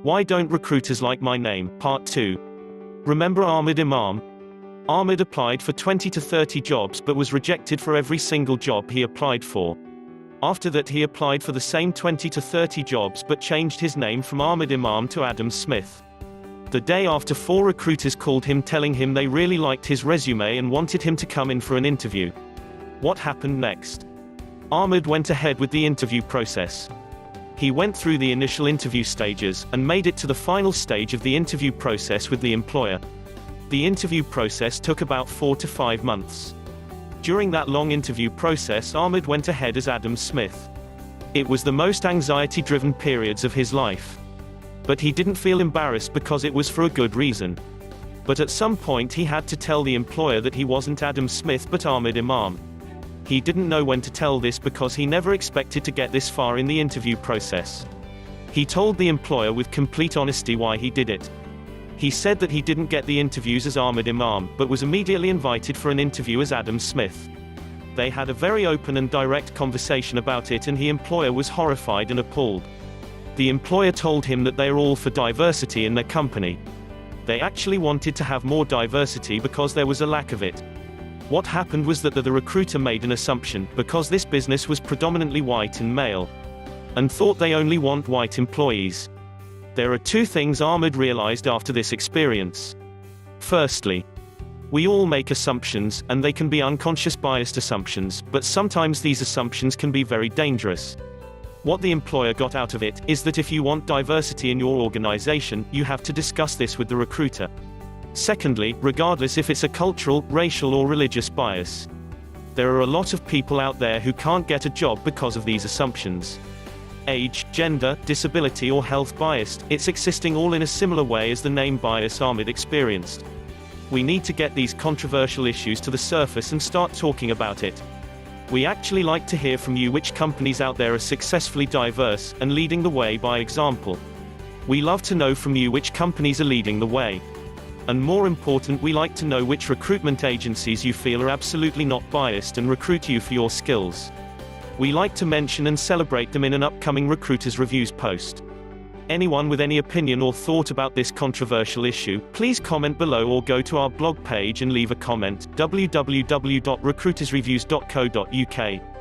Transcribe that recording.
Why don't recruiters like my name? Part 2. Remember Ahmad Imam? Ahmad applied for 20 to 30 jobs but was rejected for every single job he applied for. After that he applied for the same 20 to 30 jobs but changed his name from Ahmad Imam to Adam Smith. The day after, 4 recruiters called him telling him they really liked his resume and wanted him to come in for an interview. What happened next? Ahmad went ahead with the interview process. He went through the initial interview stages, and made it to the final stage of the interview process with the employer. The interview process took about 4 to 5 months. During that long interview process, Ahmad went ahead as Adam Smith. It was the most anxiety-driven periods of his life. But he didn't feel embarrassed because it was for a good reason. But at some point he had to tell the employer that he wasn't Adam Smith but Ahmad Imam. He didn't know when to tell this because he never expected to get this far in the interview process. He told the employer with complete honesty why he did it. He said that he didn't get the interviews as Ahmad Imam, but was immediately invited for an interview as Adam Smith. They had a very open and direct conversation about it, and the employer was horrified and appalled. The employer told him that they are all for diversity in their company. They actually wanted to have more diversity because there was a lack of it. What happened was that the recruiter made an assumption, because this business was predominantly white and male, and thought they only want white employees. There are 2 things Ahmad realized after this experience. Firstly, we all make assumptions, and they can be unconscious biased assumptions, but sometimes these assumptions can be very dangerous. What the employer got out of it is that if you want diversity in your organization, you have to discuss this with the recruiter. Secondly, regardless if it's a cultural, racial or religious bias, there are a lot of people out there who can't get a job because of these assumptions. Age, gender, disability or health biased, it's existing all in a similar way as the name bias Ahmad experienced. We need to get these controversial issues to the surface and start talking about it. We actually like to hear from you which companies out there are successfully diverse, and leading the way by example. We love to know from you which companies are leading the way. And more important, we like to know which recruitment agencies you feel are absolutely not biased and recruit you for your skills. We like to mention and celebrate them in an upcoming Recruiters Reviews post. Anyone with any opinion or thought about this controversial issue, please comment below or go to our blog page and leave a comment, www.recruitersreviews.co.uk.